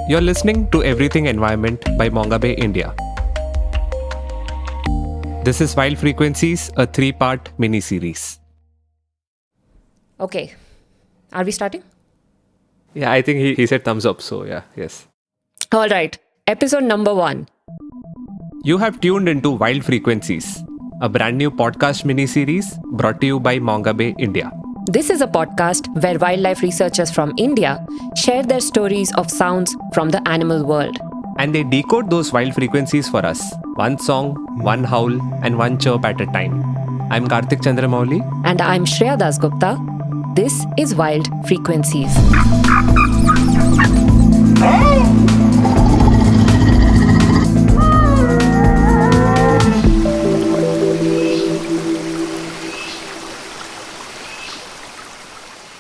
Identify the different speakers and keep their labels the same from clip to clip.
Speaker 1: You're listening to Everything Environment by Mongabay India. This is Wild Frequencies, a 3-part mini-series.
Speaker 2: Okay, are we starting?
Speaker 1: Yeah, I think he said thumbs up, so yes.
Speaker 2: All right, episode number 1.
Speaker 1: You have tuned into Wild Frequencies, a brand new podcast mini-series brought to you by Mongabay India.
Speaker 2: This is a podcast where wildlife researchers from India share their stories of sounds from the animal world.
Speaker 1: And they decode those wild frequencies for us, one song, one howl, and one chirp at a time. I'm Kartik Chandramouli.
Speaker 2: And I'm Shreya Dasgupta. This is Wild Frequencies.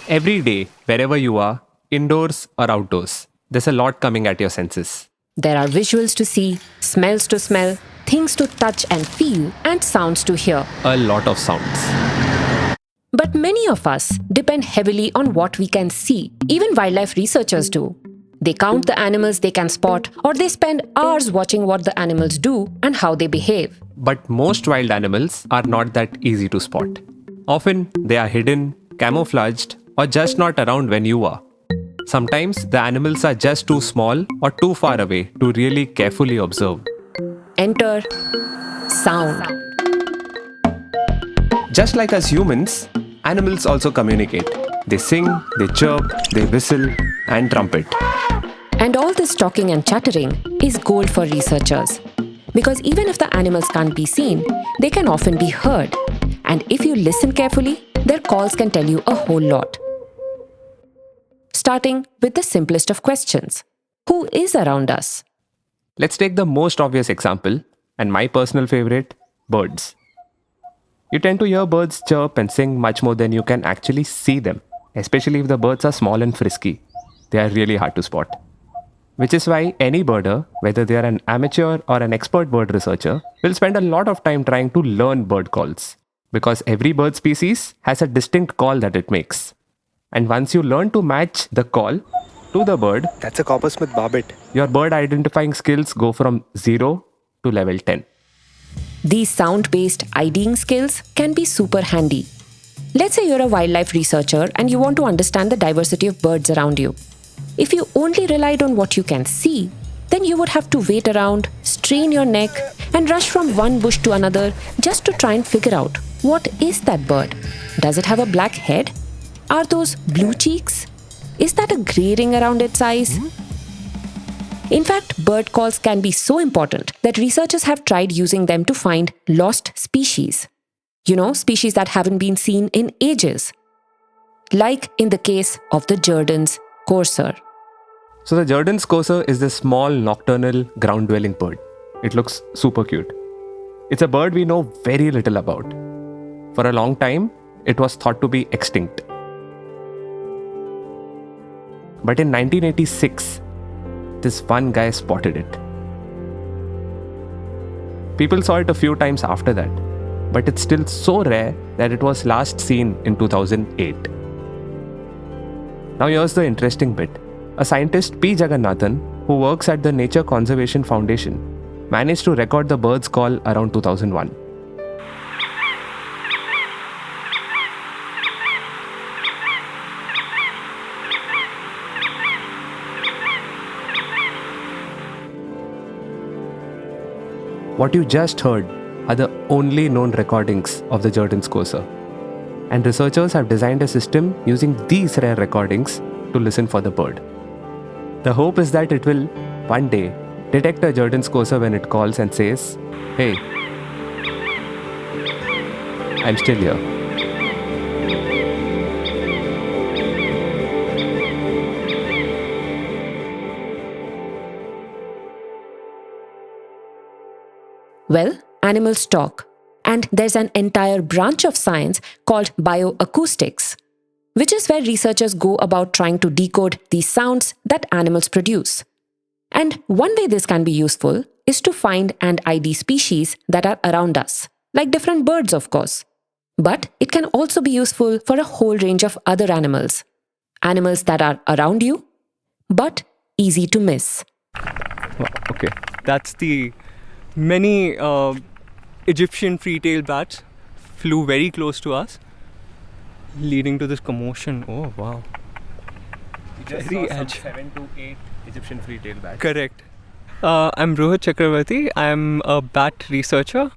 Speaker 1: Every day, wherever you are, indoors or outdoors, there's a lot coming at your senses.
Speaker 2: There are visuals to see, smells to smell, things to touch and feel, and sounds to hear.
Speaker 1: A lot of sounds.
Speaker 2: But many of us depend heavily on what we can see. Even wildlife researchers do. They count the animals they can spot, or they spend hours watching what the animals do and how they behave.
Speaker 1: But most wild animals are not that easy to spot. Often, they are hidden, camouflaged, or just not around when you are. Sometimes, the animals are just too small or too far away to really carefully observe.
Speaker 2: Enter sound.
Speaker 1: Just like us humans, animals also communicate. They sing, they chirp, they whistle, and trumpet.
Speaker 2: And all this talking and chattering is gold for researchers. Because even if the animals can't be seen, they can often be heard. And if you listen carefully, their calls can tell you a whole lot. Starting with the simplest of questions. Who is around us?
Speaker 1: Let's take the most obvious example, and my personal favorite, birds. You tend to hear birds chirp and sing much more than you can actually see them, especially if the birds are small and frisky. They are really hard to spot. Which is why any birder, whether they are an amateur or an expert bird researcher, will spend a lot of time trying to learn bird calls. Because every bird species has a distinct call that it makes. And once you learn to match the call to the bird,
Speaker 3: That's a coppersmith barbet.
Speaker 1: your bird identifying skills go from 0 to level 10.
Speaker 2: These sound-based IDing skills can be super handy. Let's say you're a wildlife researcher and you want to understand the diversity of birds around you. If you only relied on what you can see, then you would have to wait around, strain your neck, and rush from one bush to another just to try and figure out, what is that bird? Does it have a black head? Are those blue cheeks? Is that a grey ring around its eyes? In fact, bird calls can be so important that researchers have tried using them to find lost species. You know, species that haven't been seen in ages. Like in the case of the Jordan's courser.
Speaker 1: So the Jordan's courser is this small nocturnal ground-dwelling bird. It looks super cute. It's a bird we know very little about. For a long time, it was thought to be extinct. But in 1986, this one guy spotted it. People saw it a few times after that, but it's still so rare that it was last seen in 2008. Now here's the interesting bit. A scientist, P. Jagannathan, who works at the Nature Conservation Foundation, managed to record the bird's call around 2001. What you just heard are the only known recordings of the Jordan's courser. And researchers have designed a system using these rare recordings to listen for the bird. The hope is that it will, one day, detect a Jordan's courser when it calls and says, "Hey, I'm still here."
Speaker 2: Well, animals talk. And there's an entire branch of science called bioacoustics, which is where researchers go about trying to decode these sounds that animals produce. And one way this can be useful is to find and ID species that are around us, like different birds, of course. But it can also be useful for a whole range of other animals. Animals that are around you, but easy to miss.
Speaker 3: Wow, okay. That's the many Egyptian free-tailed bats flew very close to us, leading to this commotion. Oh, wow.
Speaker 1: You just
Speaker 3: Very
Speaker 1: saw some
Speaker 3: edge.
Speaker 1: 7 to 8 Egyptian free-tailed bats.
Speaker 3: Correct. I'm Rohit Chakravarty. I'm a bat researcher.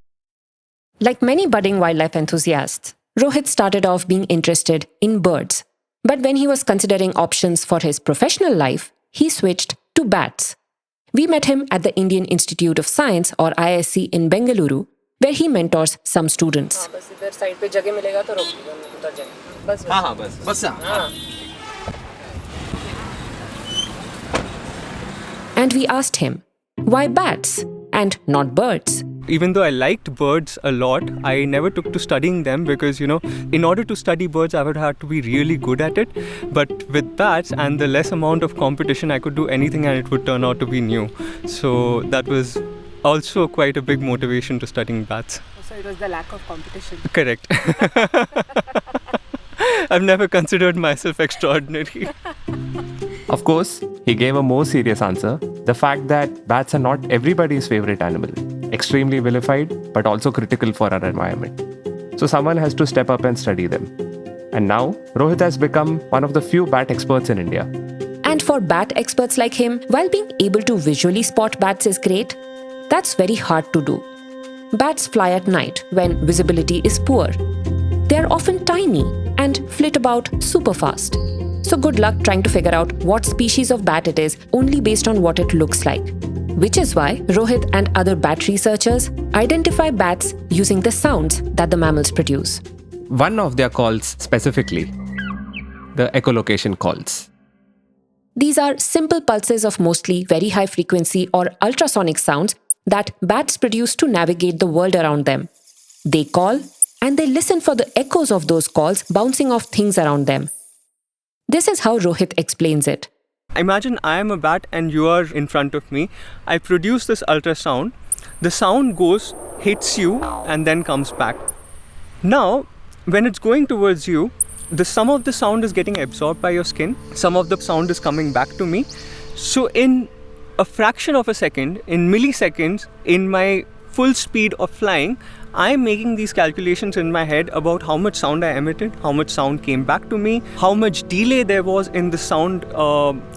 Speaker 2: Like many budding wildlife enthusiasts, Rohit started off being interested in birds. But when he was considering options for his professional life, he switched to bats. We met him at the Indian Institute of Science or IISc in Bengaluru, where he mentors some students. And we asked him, why bats and not birds?
Speaker 3: Even though I liked birds a lot, I never took to studying them because, in order to study birds, I would have to be really good at it. But with bats and the less amount of competition, I could do anything and it would turn out to be new. So that was also quite a big motivation to studying bats.
Speaker 4: So it was the lack of competition.
Speaker 3: Correct. I've never considered myself extraordinary.
Speaker 1: Of course, he gave a more serious answer. The fact that bats are not everybody's favorite animal. Extremely vilified, but also critical for our environment. So someone has to step up and study them. And now, Rohit has become one of the few bat experts in India.
Speaker 2: And for bat experts like him, while being able to visually spot bats is great, that's very hard to do. Bats fly at night when visibility is poor. They are often tiny and flit about super fast. So good luck trying to figure out what species of bat it is only based on what it looks like. Which is why Rohit and other bat researchers identify bats using the sounds that the mammals produce.
Speaker 1: One of their calls specifically, the echolocation calls.
Speaker 2: These are simple pulses of mostly very high frequency or ultrasonic sounds that bats produce to navigate the world around them. They call and they listen for the echoes of those calls bouncing off things around them. This is how Rohit explains it.
Speaker 3: Imagine I am a bat and you are in front of me. I produce this ultrasound. The sound goes, hits you, and then comes back. Now, when it's going towards you, some of the sound is getting absorbed by your skin. Some of the sound is coming back to me. So in a fraction of a second, in milliseconds, in my full speed of flying, I'm making these calculations in my head about how much sound I emitted, how much sound came back to me, how much delay there was in the sound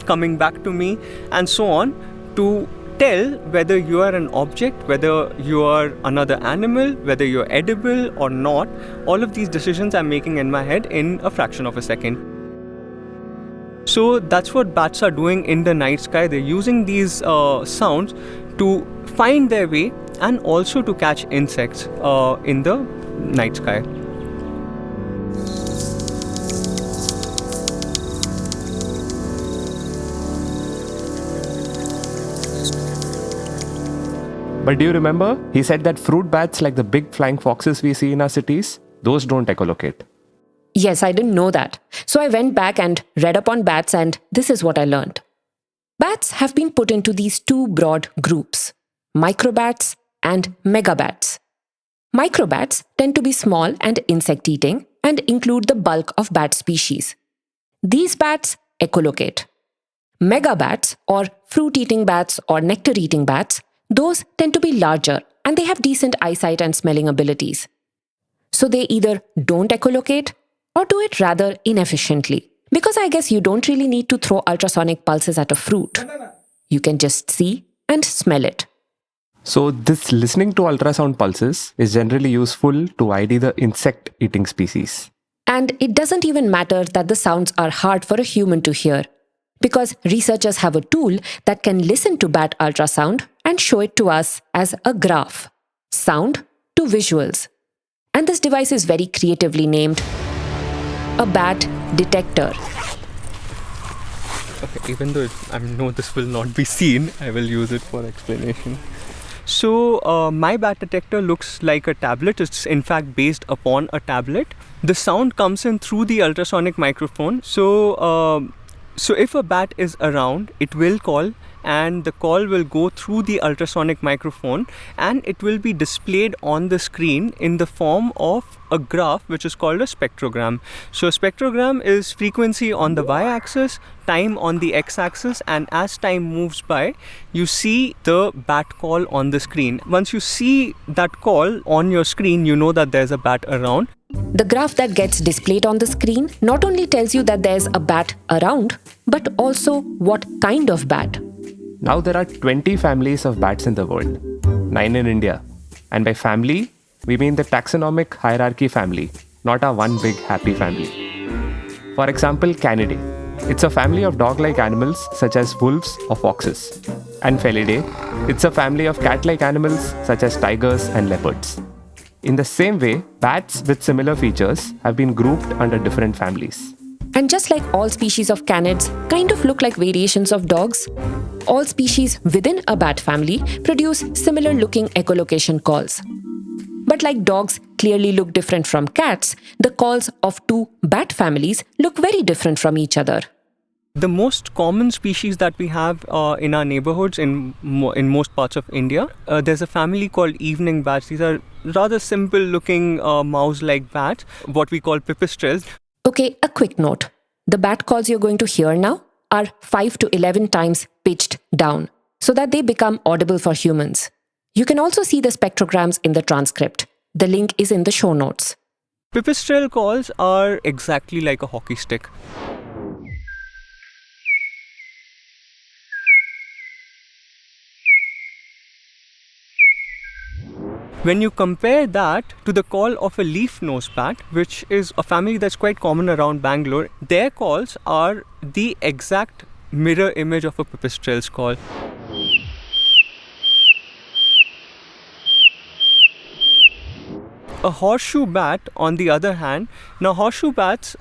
Speaker 3: coming back to me, and so on, to tell whether you are an object, whether you are another animal, whether you're edible or not. All of these decisions I'm making in my head in a fraction of a second. So that's what bats are doing in the night sky. They're using these sounds to find their way and also to catch insects in the night sky.
Speaker 1: But do you remember? He said that fruit bats like the big flying foxes we see in our cities, those don't echolocate.
Speaker 2: Yes, I didn't know that. So I went back and read up on bats, and this is what I learned. Bats have been put into these two broad groups, microbats and megabats. Microbats tend to be small and insect-eating and include the bulk of bat species. These bats echolocate. Megabats, or fruit-eating bats or nectar-eating bats, those tend to be larger and they have decent eyesight and smelling abilities. So they either don't echolocate or do it rather inefficiently. Because I guess you don't really need to throw ultrasonic pulses at a fruit. You can just see and smell it.
Speaker 1: So this listening to ultrasound pulses is generally useful to ID the insect-eating species.
Speaker 2: And it doesn't even matter that the sounds are hard for a human to hear, because researchers have a tool that can listen to bat ultrasound and show it to us as a graph, sound to visuals. And this device is very creatively named a bat detector.
Speaker 3: Okay, even though I know this will not be seen, I will use it for explanation. So my bat detector looks like a tablet. It's in fact based upon a tablet. The sound comes in through the ultrasonic microphone. So if a bat is around, it will call and the call will go through the ultrasonic microphone, and it will be displayed on the screen in the form of a graph which is called a spectrogram. So a spectrogram is frequency on the y-axis, time on the x-axis, and as time moves by, you see the bat call on the screen. Once you see that call on your screen, you know that there's a bat around.
Speaker 2: The graph that gets displayed on the screen not only tells you that there's a bat around, but also what kind of bat.
Speaker 1: Now there are 20 families of bats in the world, 9 in India. And by family, we mean the taxonomic hierarchy family, not our one big happy family. For example, Canidae. It's a family of dog-like animals such as wolves or foxes. And Felidae. It's a family of cat-like animals such as tigers and leopards. In the same way, bats with similar features have been grouped under different families.
Speaker 2: And just like all species of canids kind of look like variations of dogs, all species within a bat family produce similar looking echolocation calls. But like dogs clearly look different from cats, the calls of two bat families look very different from each other.
Speaker 3: The most common species that we have in our neighborhoods in most parts of India, there's a family called evening bats. These are rather simple looking mouse-like bats, what we call pipistrelles.
Speaker 2: Okay, a quick note. The bat calls you're going to hear now are 5 to 11 times pitched down so that they become audible for humans. You can also see the spectrograms in the transcript. The link is in the show notes.
Speaker 3: Pipistrelle calls are exactly like a hockey stick. When you compare that to the call of a leaf-nosed bat, which is a family that's quite common around Bangalore, their calls are the exact mirror image of a pipistrelle's call. A horseshoe bat, on the other hand, now horseshoe bats,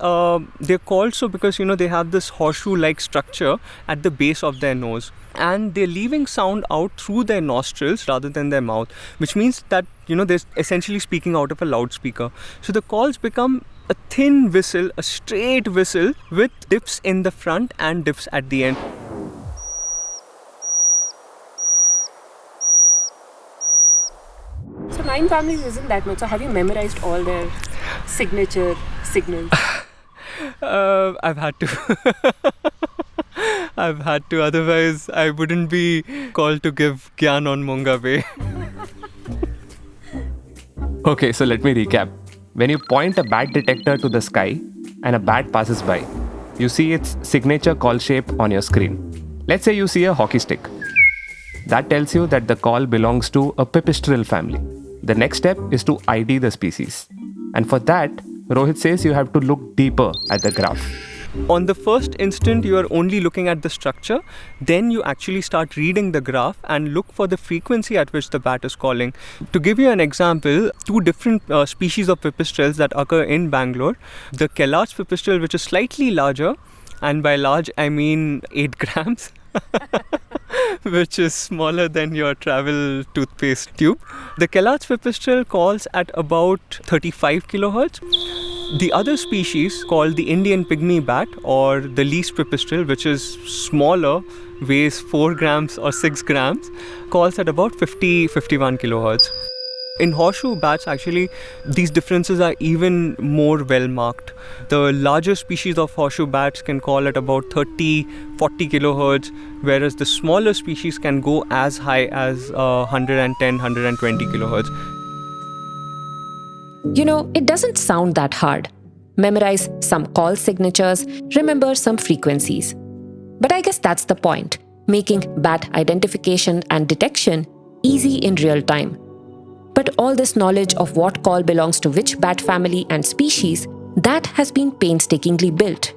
Speaker 3: they're called so because they have this horseshoe-like structure at the base of their nose, and they're leaving sound out through their nostrils rather than their mouth, which means that they're essentially speaking out of a loudspeaker. So the calls become a thin whistle, a straight whistle with dips in the front and dips at the end.
Speaker 4: So 9 families isn't that much. So have you memorized all their signature signals?
Speaker 3: I've had to. I've had to. Otherwise, I wouldn't be called to give Gyan on Mongabay.
Speaker 1: Okay, so let me recap. When you point a bat detector to the sky and a bat passes by, you see its signature call shape on your screen. Let's say you see a hockey stick. That tells you that the call belongs to a pipistrelle family. The next step is to ID the species. And for that, Rohit says you have to look deeper at the graph.
Speaker 3: On the first instant, you are only looking at the structure. Then you actually start reading the graph and look for the frequency at which the bat is calling. To give you an example, 2 different species of pipistrelles that occur in Bangalore. The camouflaged pipistrelle, which is slightly larger, and by large I mean 8 grams. Which is smaller than your travel toothpaste tube. The camouflaged pipistrelle calls at about 35 kilohertz. The other species, called the Indian pygmy bat or the least pipistrelle, which is smaller, weighs 4 grams or 6 grams, calls at about 51 kilohertz. In horseshoe bats, actually, these differences are even more well marked. The larger species of horseshoe bats can call at about 30, 40 kilohertz, whereas the smaller species can go as high as 110, 120 kilohertz.
Speaker 2: It doesn't sound that hard. Memorize some call signatures, remember some frequencies. But I guess that's the point, making bat identification and detection easy in real time. But all this knowledge of what call belongs to which bat family and species, that has been painstakingly built.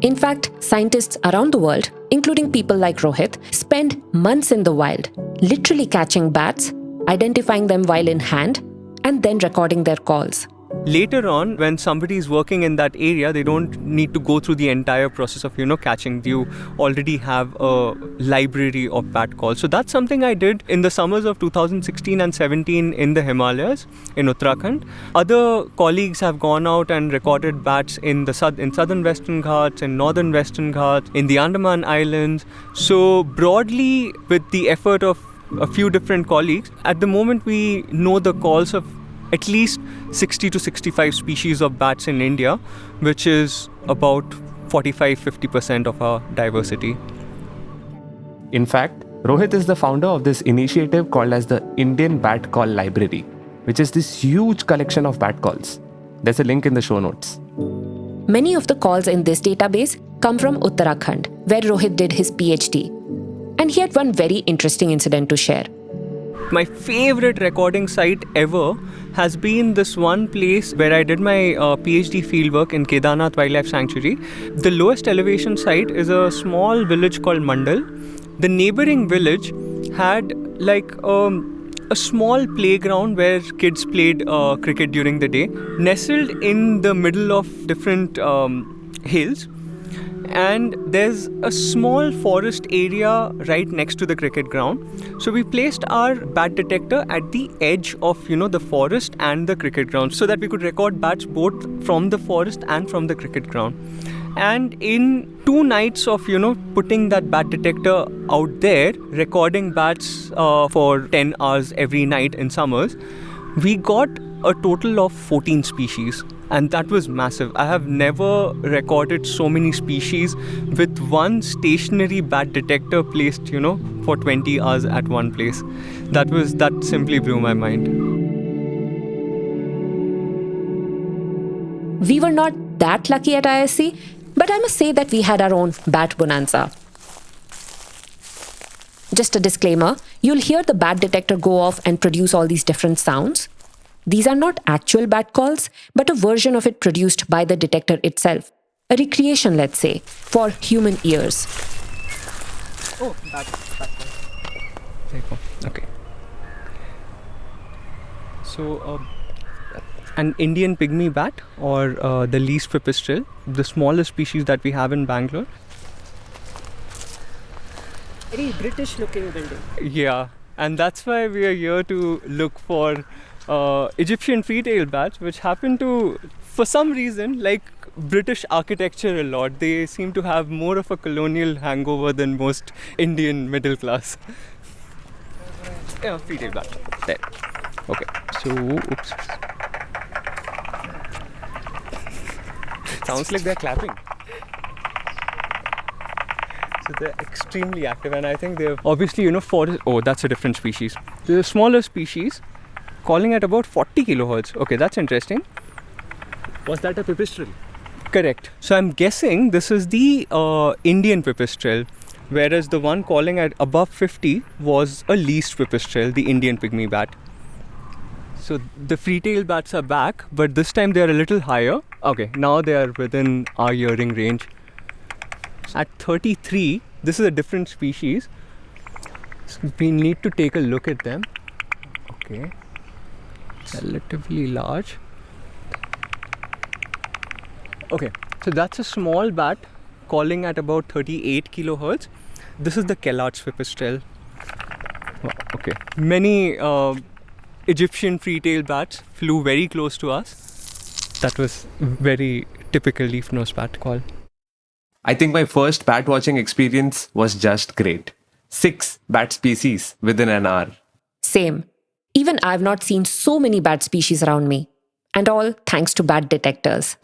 Speaker 2: In fact, scientists around the world, including people like Rohit, spend months in the wild, literally catching bats, identifying them while in hand, and then recording their calls.
Speaker 3: later on, when somebody is working in that area, they don't need to go through the entire process of, catching. You already have a library of bat calls. So that's something I did in the summers of 2016 and 17 in the Himalayas, in Uttarakhand. Other colleagues have gone out and recorded bats in southern Western Ghats, in northern Western Ghats, in the Andaman Islands. So broadly, with the effort of a few different colleagues, at the moment we know the calls of at least 60 to 65 species of bats in India, which is about 45-50% of our diversity.
Speaker 1: In fact, Rohit is the founder of this initiative called as the Indian Bat Call Library, which is this huge collection of bat calls. There's a link in the show notes.
Speaker 2: Many of the calls in this database come from Uttarakhand, where Rohit did his PhD. And he had one very interesting incident to share.
Speaker 3: My favorite recording site ever has been this one place where I did my PhD fieldwork in Kedarnath Wildlife Sanctuary. The lowest elevation site is a small village called Mandal. The neighboring village had like a small playground where kids played cricket during the day, nestled in the middle of different hills. And there's a small forest area right next to the cricket ground. So we placed our bat detector at the edge of, the forest and the cricket ground, so that we could record bats both from the forest and from the cricket ground. And in 2 nights of, putting that bat detector out there, recording bats for 10 hours every night in summers, we got a total of 14 species. And that was massive. I have never recorded so many species with one stationary bat detector placed, for 20 hours at one place. That simply blew my mind.
Speaker 2: We were not that lucky at IISc, but I must say that we had our own bat bonanza. Just a disclaimer, you'll hear the bat detector go off and produce all these different sounds. These are not actual bat calls, but a version of it produced by the detector itself. A recreation, let's say, for human ears.
Speaker 3: Oh, bat call. There you go. Okay. So, an Indian pygmy bat, or the least pipistrelle, the smallest species that we have in Bangalore.
Speaker 4: Very British looking building.
Speaker 3: Yeah, and that's why we are here to look for Egyptian free-tailed bats, which happen to, for some reason, like British architecture a lot. They seem to have more of a colonial hangover than most Indian middle class. Yeah, free-tailed bat. There. Okay. So, oops. Sounds like they're clapping. So they're extremely active, and I think they're obviously, forest. Oh, that's a different species. They're a smaller species, calling at about 40 kilohertz. Okay, that's interesting.
Speaker 5: Was that a pipistrelle?
Speaker 3: Correct. So I'm guessing this is the Indian pipistrelle, whereas the one calling at above 50 was a least pipistrelle, the Indian pygmy bat. So the free-tailed bats are back, but this time they are a little higher. Okay, now they are within our hearing range. At 33, this is a different species. So we need to take a look at them. Okay. Relatively large. Okay, so that's a small bat calling at about 38 kilohertz. This is the Kellart's pipistrelle. Okay. Many Egyptian free-tailed bats flew very close to us. That was very typical leaf-nosed bat call.
Speaker 1: I think my first bat watching experience was just great. 6 bat species within an hour.
Speaker 2: Same. Even I've not seen so many bat species around me. And all thanks to bat detectors.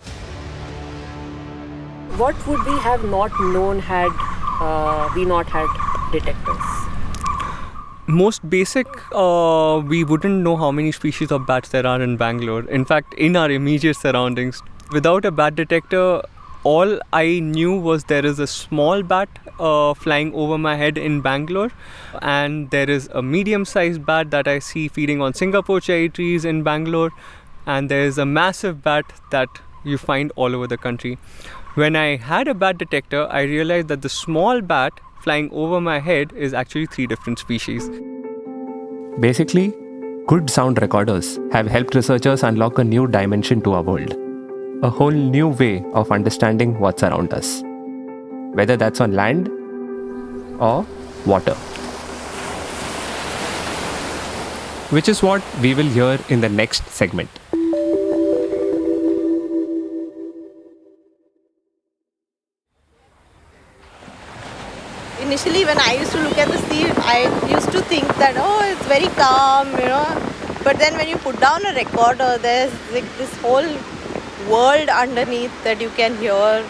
Speaker 4: What would we have not known had we not had detectors?
Speaker 3: Most basic, we wouldn't know how many species of bats there are in Bangalore. In fact, in our immediate surroundings, without a bat detector, all I knew was there is a small bat flying over my head in Bangalore, and there is a medium-sized bat that I see feeding on Singapore cherry trees in Bangalore, and there is a massive bat that you find all over the country. When I had a bat detector, I realized that the small bat flying over my head is actually 3 different species.
Speaker 1: Basically, Good sound recorders have helped researchers unlock a new dimension to our world. A whole new way of understanding what's around us. Whether that's on land or water. Which is what we will hear in the next segment.
Speaker 6: Initially, when I used to look at the sea, I used to think that, oh, it's very calm, But then when you put down a recorder, there's like this whole world underneath that you can hear.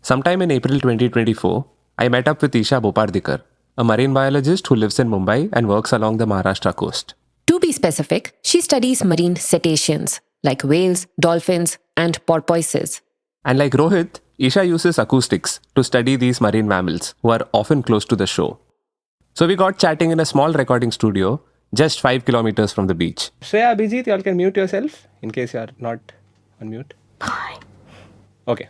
Speaker 1: Sometime in April 2024, I met up with Isha Bopardikar, a marine biologist who lives in Mumbai and works along the Maharashtra coast.
Speaker 2: To be specific, she studies marine cetaceans like whales, dolphins, and porpoises.
Speaker 1: And like Rohit, Isha uses acoustics to study these marine mammals who are often close to the shore. So we got chatting in a small recording studio just 5 kilometers from the beach. Shreya, Abhijit, y'all can mute yourself in case you are not on mute.
Speaker 6: Hi.
Speaker 1: Okay.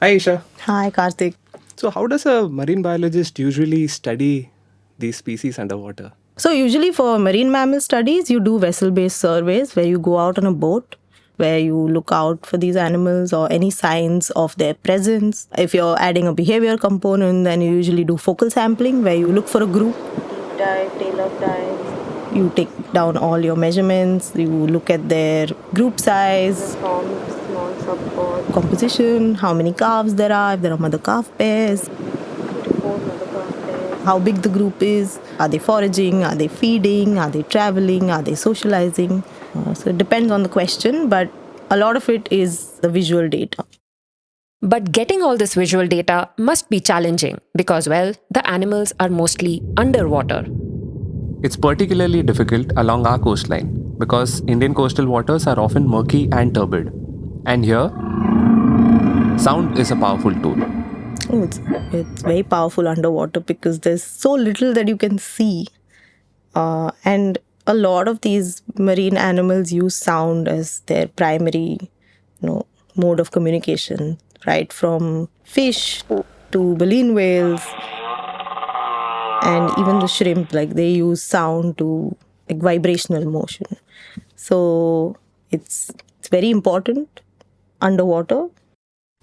Speaker 1: Hi Isha.
Speaker 6: Hi, Kartik.
Speaker 1: So how does a marine biologist usually study these species underwater?
Speaker 6: So usually for marine mammal studies, you do vessel-based surveys where you go out on a boat, where you look out for these animals or any signs of their presence. If you're adding a behavior component, then you usually do focal sampling, where you look for a group. Deep dive, tail-up dive. You take down all your measurements, you look at their group size, small subpod, composition, how many calves there are, if there are mother-calf pairs, how big the group is, are they foraging, are they feeding, are they traveling, are they socializing. So it depends on the question, but a lot of it is the visual data.
Speaker 2: But getting all this visual data must be challenging because, well, the animals are mostly underwater.
Speaker 1: It's particularly difficult along our coastline because Indian coastal waters are often murky and turbid. And here, sound is a powerful tool.
Speaker 6: It's very powerful underwater because there's so little that you can see. And a lot of these marine animals use sound as their primary, mode of communication, right? From fish to baleen whales and even the shrimp, they use sound to vibrational motion. So it's very important underwater.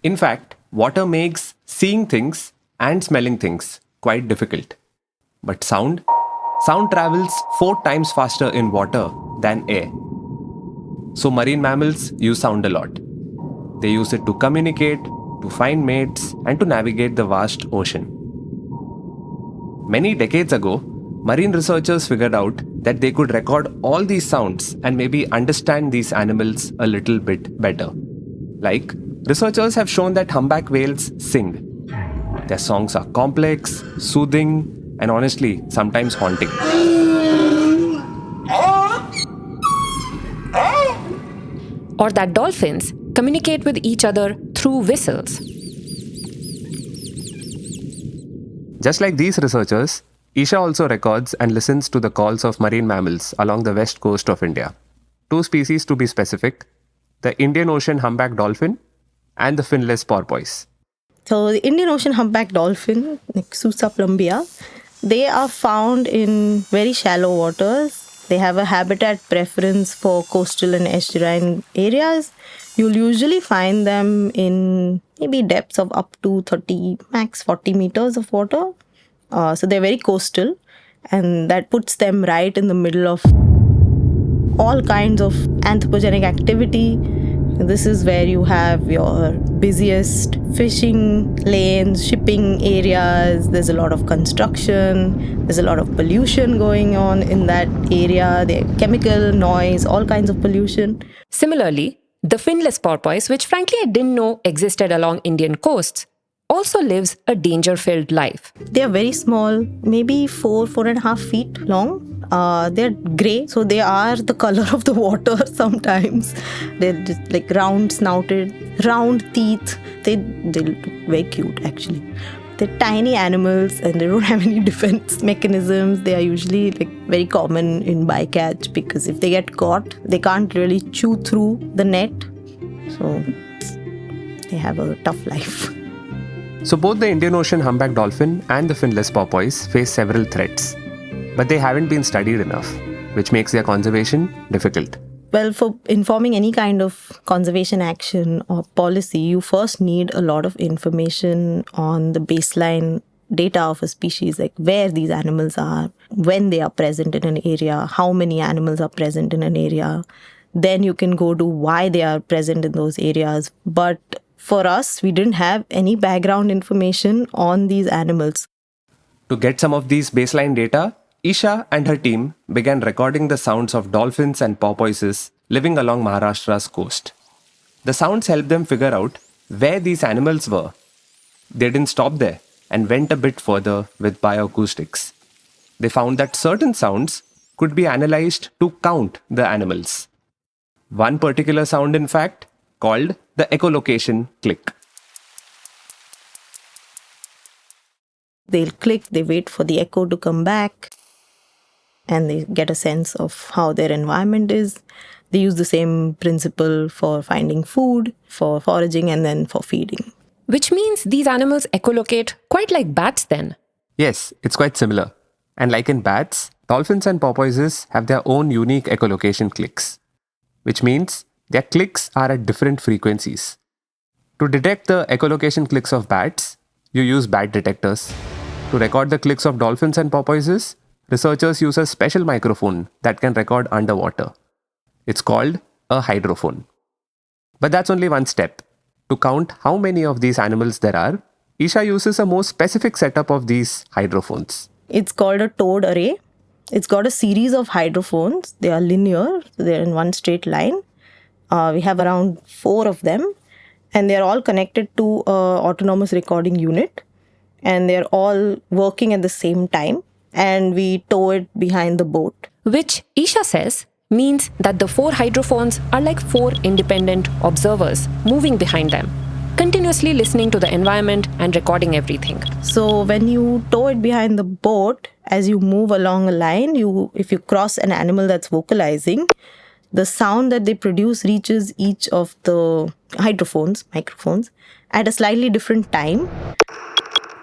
Speaker 1: In fact, water makes seeing things and smelling things quite difficult. But sound travels 4 times faster in water than air. So marine mammals use sound a lot. They use it to communicate, to find mates, and to navigate the vast ocean. Many decades ago, marine researchers figured out that they could record all these sounds and maybe understand these animals a little bit better. Like, researchers have shown that humpback whales sing. Their songs are complex, soothing, and honestly, sometimes haunting.
Speaker 2: Or that dolphins communicate with each other through whistles.
Speaker 1: Just like these researchers, Isha also records and listens to the calls of marine mammals along the west coast of India. 2 species to be specific, the Indian Ocean humpback dolphin and the finless porpoise.
Speaker 6: So the Indian Ocean humpback dolphin, Susa plumbea, they are found in very shallow waters. They have a habitat preference for coastal and estuarine areas. You'll usually find them in maybe depths of up to 30, max 40 meters of water. So they're very coastal, and that puts them right in the middle of all kinds of anthropogenic activity. This is where you have your busiest fishing lanes, shipping areas. There's a lot of construction. There's a lot of pollution going on in that area. There's chemical, noise, all kinds of pollution.
Speaker 2: Similarly, the finless porpoise, which frankly I didn't know existed along Indian coasts, also lives a danger-filled life.
Speaker 6: They are very small, maybe 4.5 feet long. They're grey, so they are the color of the water sometimes. They're just round snouted, round teeth. They look very cute actually. They're tiny animals and they don't have any defense mechanisms. They are usually very common in bycatch because if they get caught, they can't really chew through the net. So they have a tough life.
Speaker 1: So both the Indian Ocean humpback dolphin and the finless porpoise face several threats. but they haven't been studied enough, which makes their conservation difficult.
Speaker 6: Well, for informing any kind of conservation action or policy, you first need a lot of information on the baseline data of a species, like where these animals are, when they are present in an area, how many animals are present in an area. Then you can go to why they are present in those areas. But for us, we didn't have any background information on these animals.
Speaker 1: To get some of these baseline data, Isha and her team began recording the sounds of dolphins and porpoises living along Maharashtra's coast. The sounds helped them figure out where these animals were. They didn't stop there and went a bit further with bioacoustics. They found that certain sounds could be analyzed to count the animals. One particular sound, in fact, called the echolocation click.
Speaker 6: They'll click, they wait for the echo to come back, and they get a sense of how their environment is. They use the same principle for finding food, for foraging, and then for feeding.
Speaker 2: Which means these animals echolocate quite like bats then.
Speaker 1: Yes, it's quite similar. And like in bats, dolphins and porpoises have their own unique echolocation clicks, which means their clicks are at different frequencies. To detect the echolocation clicks of bats, you use bat detectors. To record the clicks of dolphins and porpoises, researchers use a special microphone that can record underwater. It's called a hydrophone. But that's only one step. To count how many of these animals there are, Isha uses a more specific setup of these hydrophones.
Speaker 6: It's called a towed array. It's got a series of hydrophones. They are linear, so they're in one straight line. We have around 4 of them, and they're all connected to an autonomous recording unit, and they're all working at the same time, and we tow it behind the boat.
Speaker 2: Which Isha says means that the 4 hydrophones are like 4 independent observers moving behind them, continuously listening to the environment and recording everything.
Speaker 6: So when you tow it behind the boat, as you move along a line, if you cross an animal that's vocalizing, the sound that they produce reaches each of the microphones, at a slightly different time.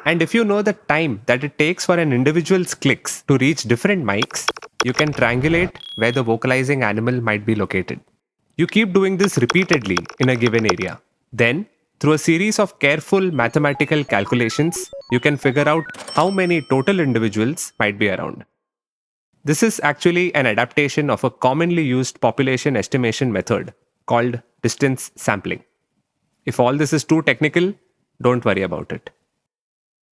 Speaker 1: And if you know the time that it takes for an individual's clicks to reach different mics, you can triangulate where the vocalizing animal might be located. You keep doing this repeatedly in a given area. Then, through a series of careful mathematical calculations, you can figure out how many total individuals might be around. This is actually an adaptation of a commonly used population estimation method called distance sampling. If all this is too technical, don't worry about it.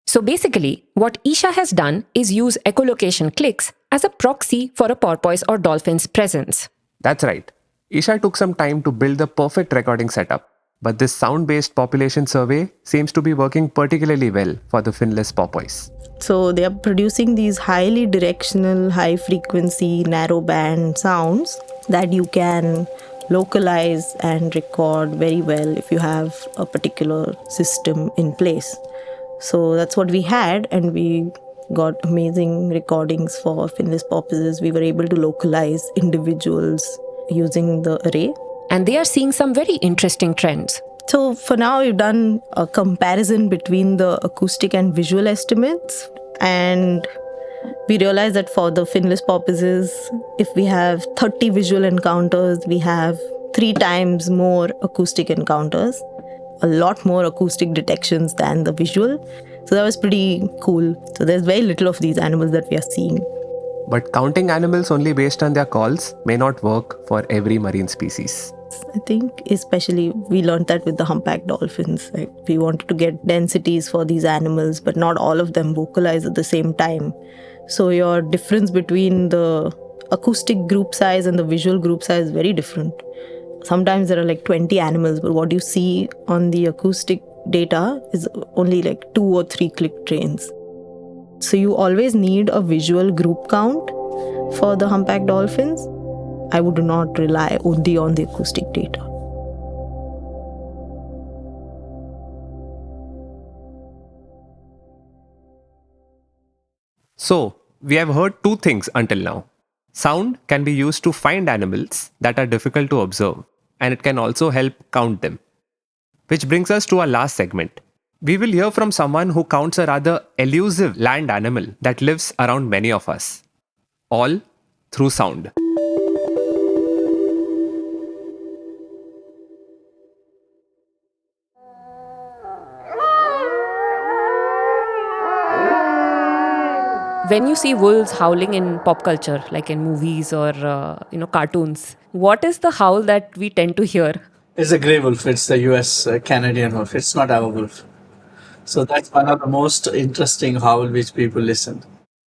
Speaker 2: So basically, what Isha has done is use echolocation clicks as a proxy for a porpoise or dolphin's presence.
Speaker 1: That's right. Isha took some time to build the perfect recording setup, but this sound-based population survey seems to be working particularly well for the finless porpoise.
Speaker 6: So they are producing these highly directional, high frequency, narrow band sounds that you can localize and record very well if you have a particular system in place. So that's what we had, and we got amazing recordings for finless porpoises. We were able to localize individuals using the array.
Speaker 2: And they are seeing some very interesting trends.
Speaker 6: So for now, we've done a comparison between the acoustic and visual estimates, and we realized that for the finless porpoises, if we have 30 visual encounters, we have 3 times more acoustic encounters, a lot more acoustic detections than the visual. So that was pretty cool. So there's very little of these animals that we are seeing.
Speaker 1: But counting animals only based on their calls may not work for every marine species.
Speaker 6: I think especially we learned that with the humpback dolphins. Like, we wanted to get densities for these animals, but not all of them vocalize at the same time. So your difference between the acoustic group size and the visual group size is very different. Sometimes there are like 20 animals, but what you see on the acoustic data is only like 2 or 3 click trains. So you always need a visual group count for the humpback dolphins. I would not rely only on the acoustic data.
Speaker 1: So, we have heard 2 things until now. Sound can be used to find animals that are difficult to observe, and it can also help count them. Which brings us to our last segment. We will hear from someone who counts a rather elusive land animal that lives around many of us. all through sound.
Speaker 2: When you see wolves howling in pop culture, like in movies or cartoons, what is the howl that we tend to hear?
Speaker 7: It's a grey wolf. It's the US Canadian wolf. It's not our wolf. So that's one of the most interesting howl which people listen.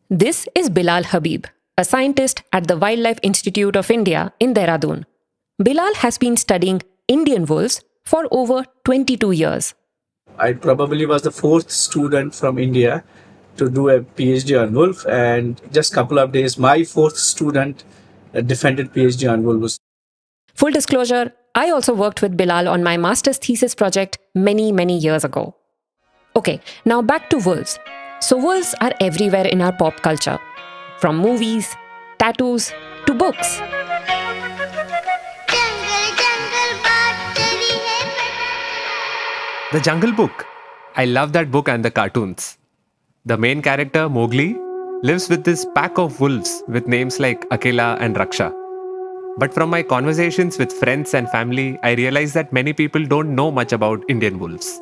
Speaker 2: This is Bilal Habib, a scientist at the Wildlife Institute of India in Dehradun. Bilal has been studying Indian wolves for over 22 years.
Speaker 7: I probably was the fourth student from India to do a PhD on wolf, and just a couple of days, my fourth student defended PhD on wolves.
Speaker 2: Full disclosure, I also worked with Bilal on my master's thesis project many years ago. Okay, now back to wolves. So wolves are everywhere in our pop culture, from movies, tattoos, to books.
Speaker 1: The Jungle Book. I love that book and the cartoons. The main character, Mowgli, lives with this pack of wolves with names like Akela and Raksha. But from my conversations with friends and family, I realized that many people don't know much about Indian wolves.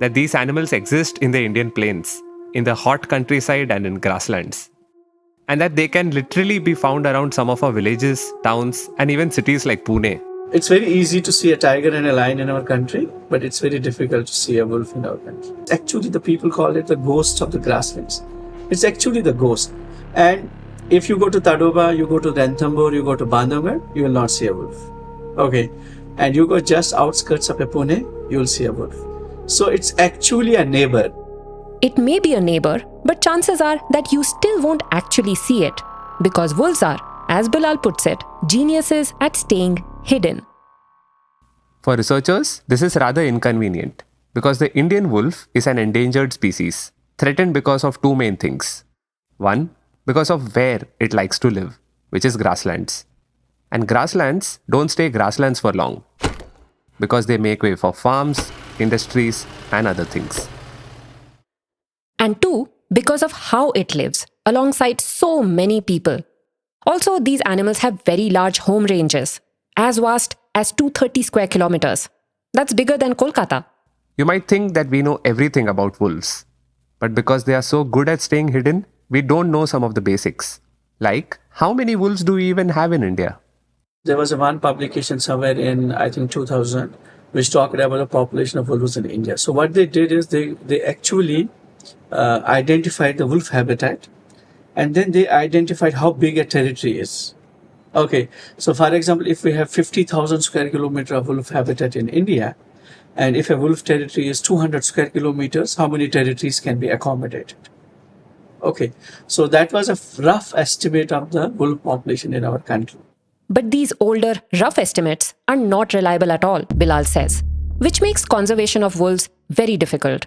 Speaker 1: That these animals exist in the Indian plains, in the hot countryside and in grasslands. And that they can literally be found around some of our villages, towns, and even cities like Pune.
Speaker 7: It's very easy to see a tiger and a lion in our country, but it's very difficult to see a wolf in our country. Actually, the people call it the ghost of the grasslands. It's actually the ghost. And if you go to Tadoba, you go to Ranthambore, you go to Bandhavgarh, you will not see a wolf. Okay. And you go just outskirts of Pune, you will see a wolf. So it's actually a neighbor.
Speaker 2: It may be a neighbor, but chances are that you still won't actually see it, because wolves are, as Bilal puts it, geniuses at staying hidden.
Speaker 1: For researchers, this is rather inconvenient because the Indian wolf is an endangered species, threatened because of two main things. One, because of where it likes to live, which is grasslands. And grasslands don't stay grasslands for long because they make way for farms, industries, and other things.
Speaker 2: And two, because of how it lives, alongside so many people. Also, these animals have very large home ranges, as vast as 230 square kilometers. That's bigger than Kolkata.
Speaker 1: You might think that we know everything about wolves, but because they are so good at staying hidden, we don't know some of the basics. Like, how many wolves do we even have in India?
Speaker 7: There was one publication somewhere in, I think, 2000, which talked about the population of wolves in India. So what they did is they actually identified the wolf habitat, and then they identified how big a territory is. Okay, so for example, if we have 50,000 square kilometer of wolf habitat in India, and if a wolf territory is 200 square kilometers, how many territories can be accommodated? Okay, so that was a rough estimate of the wolf population in our country.
Speaker 2: But these older, rough estimates are not reliable at all, Bilal says, which makes conservation of wolves very difficult.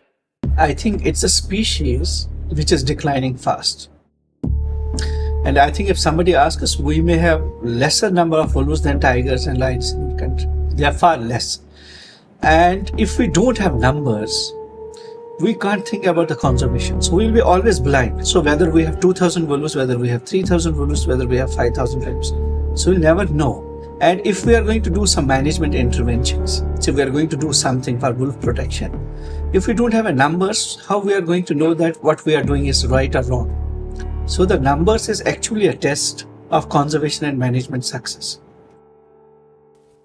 Speaker 7: I think it's a species which is declining fast. And I think if somebody asks us, we may have lesser number of wolves than tigers and lions in the country. They are far less. And if we don't have numbers, we can't think about the conservation. So we'll be always blind. So whether we have 2,000 wolves, whether we have 3,000 wolves, whether we have 5,000 wolves, so we'll never know. And if we are going to do some management interventions, so we are going to do something for wolf protection, if we don't have a numbers, how we are going to know that what we are doing is right or wrong? So the numbers is actually a test of conservation and management success.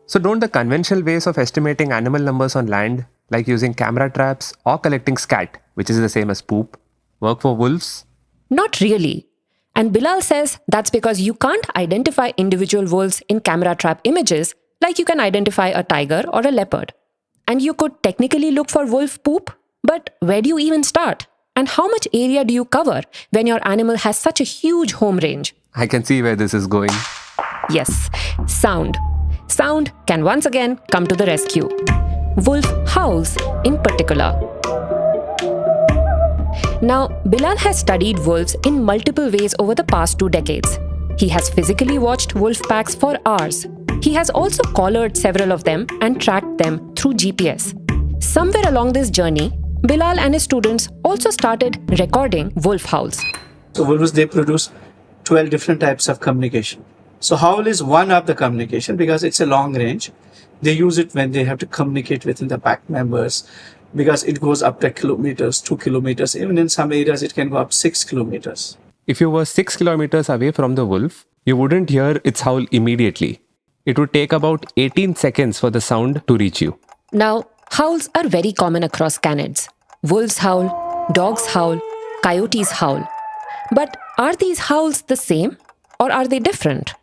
Speaker 1: So don't the conventional ways of estimating animal numbers on land, like using camera traps or collecting scat, which is the same as poop, work for wolves?
Speaker 2: Not really. And Bilal says that's because you can't identify individual wolves in camera trap images like you can identify a tiger or a leopard. And you could technically look for wolf poop, but where do you even start? And how much area do you cover when your animal has such a huge home range?
Speaker 1: I can see where this is going.
Speaker 2: Yes, sound. Sound can once again come to the rescue. Wolf howls in particular. Now, Bilal has studied wolves in multiple ways over the past 2 decades. He has physically watched wolf packs for hours. He has also collared several of them and tracked them through GPS. Somewhere along this journey, Bilal and his students also started recording wolf howls.
Speaker 7: So wolves, they produce 12 different types of communication. So howl is one of the communication because it's a long range. They use it when they have to communicate within the pack members because it goes up to kilometers, 2 kilometers. Even in some areas, it can go up 6 kilometers.
Speaker 1: If you were 6 kilometers away from the wolf, you wouldn't hear its howl immediately. It would take about 18 seconds for the sound to reach you.
Speaker 2: Now, howls are very common across canids. Wolves howl, dogs howl, coyotes howl. But are these howls the same or are they different?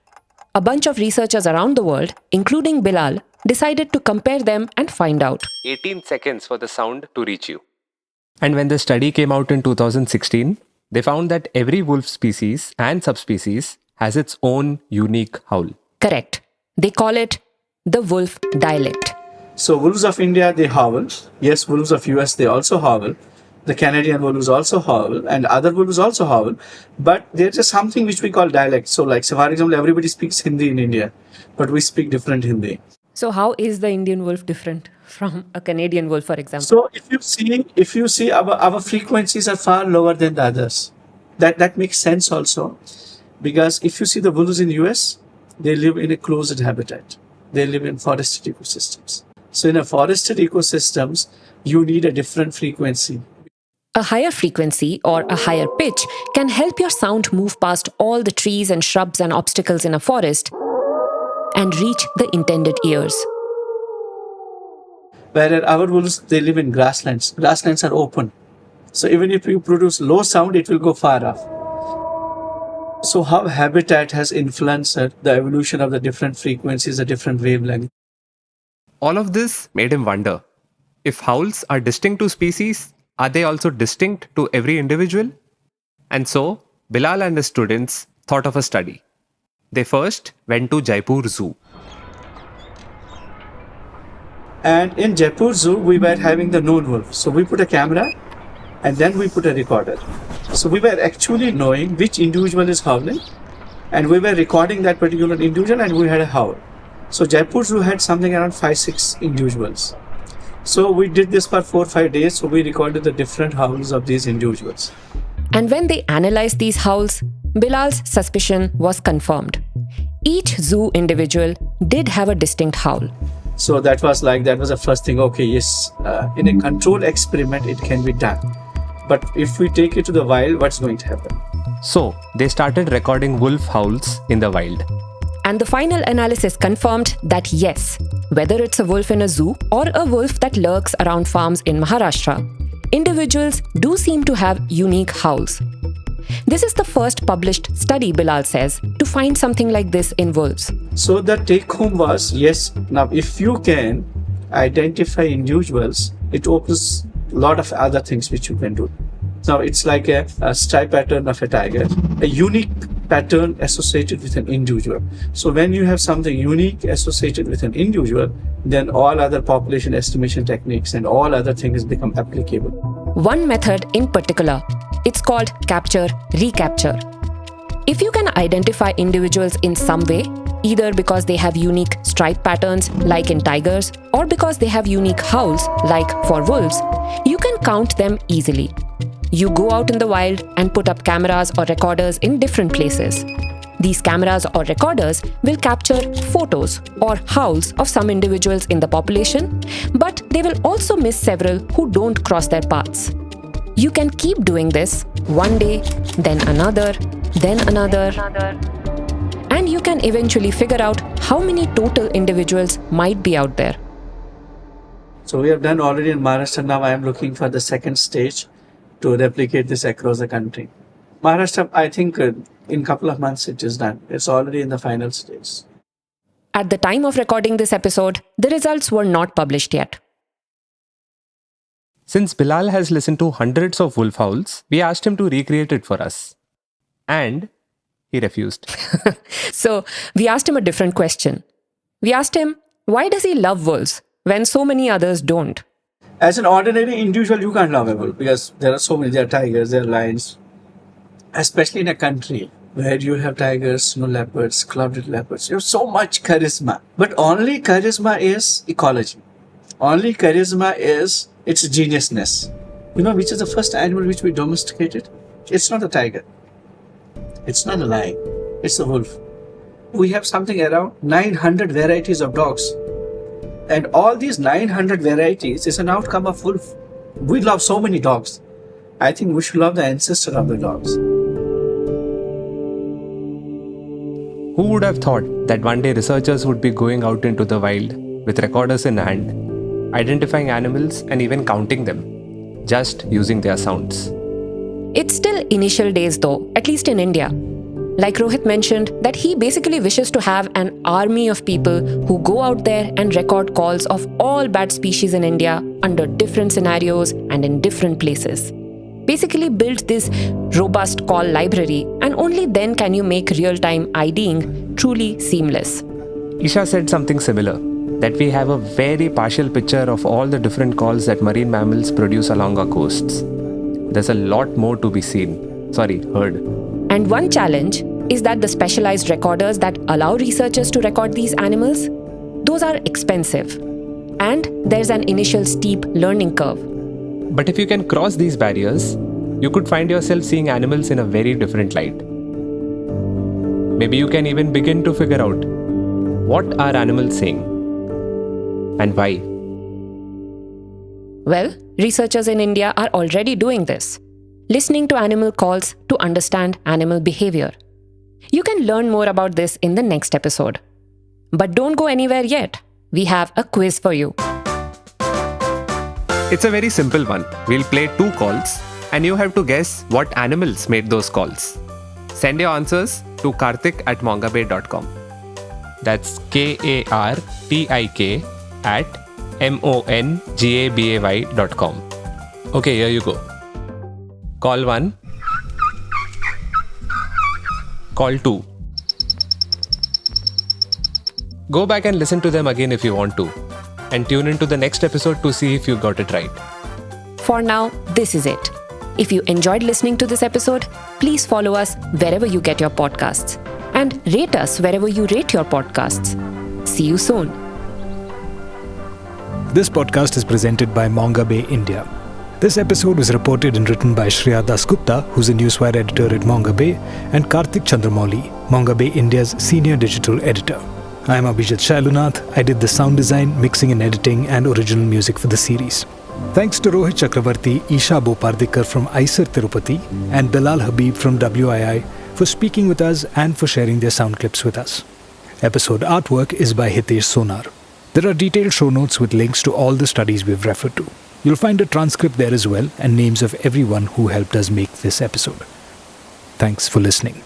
Speaker 2: A bunch of researchers around the world, including Bilal, decided to compare them and find out.
Speaker 1: 18 seconds for the sound to reach you. And when the study came out in 2016, they found that every wolf species and subspecies has its own unique howl.
Speaker 2: Correct. They call it the wolf dialect.
Speaker 7: So wolves of India, they howl. Yes, wolves of US, they also howl. The Canadian wolves also howl and other wolves also howl. But there's just something which we call dialect. So for example, everybody speaks Hindi in India, but we speak different Hindi.
Speaker 2: So how is the Indian wolf different from a Canadian wolf, for example?
Speaker 7: So if you see our frequencies are far lower than the others. That makes sense also. Because if you see the wolves in US, they live in a closed habitat. They live in forested ecosystems. So in a forested ecosystems, you need a different frequency.
Speaker 2: A higher frequency or a higher pitch can help your sound move past all the trees and shrubs and obstacles in a forest and reach the intended ears.
Speaker 7: Whereas our wolves, they live in grasslands. Grasslands are open. So even if you produce low sound, it will go far off. So how habitat has influenced the evolution of the different frequencies, the different wavelengths.
Speaker 1: All of this made him wonder, if howls are distinct to species, are they also distinct to every individual? And so, Bilal and his students thought of a study. They first went to Jaipur Zoo.
Speaker 7: And in Jaipur Zoo, we were having the known wolf. So we put a camera and then we put a recorder. So we were actually knowing which individual is howling and we were recording that particular individual and we had a howl. So Jaipur Zoo had something around 5-6 individuals. So we did this for 4-5 days. So we recorded the different howls of these individuals.
Speaker 2: And when they analyzed these howls, Bilal's suspicion was confirmed. Each zoo individual did have a distinct howl.
Speaker 7: So that was the first thing. Okay, yes, in a controlled experiment, it can be done. But if we take it to the wild, what's going to happen?
Speaker 1: So, they started recording wolf howls in the wild.
Speaker 2: And the final analysis confirmed that yes, whether it's a wolf in a zoo or a wolf that lurks around farms in Maharashtra, individuals do seem to have unique howls. This is the first published study, Bilal says, to find something like this in wolves.
Speaker 7: So the take home was, yes, now if you can identify individuals, it opens a lot of other things which you can do. Now it's like a stripe pattern of a tiger, a unique pattern associated with an individual. So when you have something unique associated with an individual, then all other population estimation techniques and all other things become applicable.
Speaker 2: One method in particular, it's called capture-recapture. If you can identify individuals in some way, either because they have unique stripe patterns like in tigers or because they have unique howls like for wolves, you can count them easily. You go out in the wild and put up cameras or recorders in different places. These cameras or recorders will capture photos or howls of some individuals in the population, but they will also miss several who don't cross their paths. You can keep doing this one day, then another, and you can eventually figure out how many total individuals might be out there.
Speaker 7: So we have done already in Maharashtra. Now I am looking for the second stage to replicate this across the country. Maharashtra, I think in a couple of months it is done. It's already in the final stage.
Speaker 2: At the time of recording this episode, the results were not published yet.
Speaker 1: Since Bilal has listened to hundreds of wolf howls, we asked him to recreate it for us. And he refused.
Speaker 2: So we asked him a different question. We asked him, why does he love wolves when so many others don't?
Speaker 7: As an ordinary individual, you can't love a wolf because there are so many. There are tigers, there are lions. Especially in a country where you have tigers, snow leopards, clouded leopards. You have so much charisma. But only charisma is ecology. Only charisma is its geniusness. You know which is the first animal which we domesticated? It's not a tiger. It's not a lion. It's a wolf. We have something around 900 varieties of dogs. And all these 900 varieties is an outcome of wolf. We love so many dogs. I think we should love the ancestor of the dogs.
Speaker 1: Who would have thought that one day researchers would be going out into the wild with recorders in hand, identifying animals and even counting them, just using their sounds?
Speaker 2: It's still initial days though, at least in India. Like Rohit mentioned, that he basically wishes to have an army of people who go out there and record calls of all bat species in India under different scenarios and in different places. Basically build this robust call library, and only then can you make real-time IDing truly seamless.
Speaker 1: Isha said something similar, that we have a very partial picture of all the different calls that marine mammals produce along our coasts. There's a lot more to be heard.
Speaker 2: And one challenge is that the specialized recorders that allow researchers to record these animals, those are expensive. And there's an initial steep learning curve.
Speaker 1: But if you can cross these barriers, you could find yourself seeing animals in a very different light. Maybe you can even begin to figure out, what are animals saying? And why?
Speaker 2: Well, researchers in India are already doing this, listening to animal calls to understand animal behavior. You can learn more about this in the next episode. But don't go anywhere yet. We have a quiz for you.
Speaker 1: It's a very simple one. We'll play 2 calls and you have to guess what animals made those calls. Send your answers to Kartik@mongabay.com. That's KARTIK@MONGABAY.com. Okay, here you go. Call 1. Call 2. Go back and listen to them again if you want to. And tune into the next episode to see if you got it right.
Speaker 2: For now, this is it. If you enjoyed listening to this episode, please follow us wherever you get your podcasts. And rate us wherever you rate your podcasts. See you soon.
Speaker 5: This podcast is presented by Mongabay India. This episode was reported and written by Shreya Dasgupta, who's a newswire editor at Mongabay, and Kartik Chandramouli, Mongabay India's senior digital editor. I am Abhijit Shailunath. I did the sound design, mixing and editing, and original music for the series. Thanks to Rohit Chakravarty, Isha Bopardikar from IISER Tirupati, and Bilal Habib from WII for speaking with us and for sharing their sound clips with us. Episode artwork is by Hitesh Sonar. There are detailed show notes with links to all the studies we've referred to. You'll find a transcript there as well and names of everyone who helped us make this episode. Thanks for listening.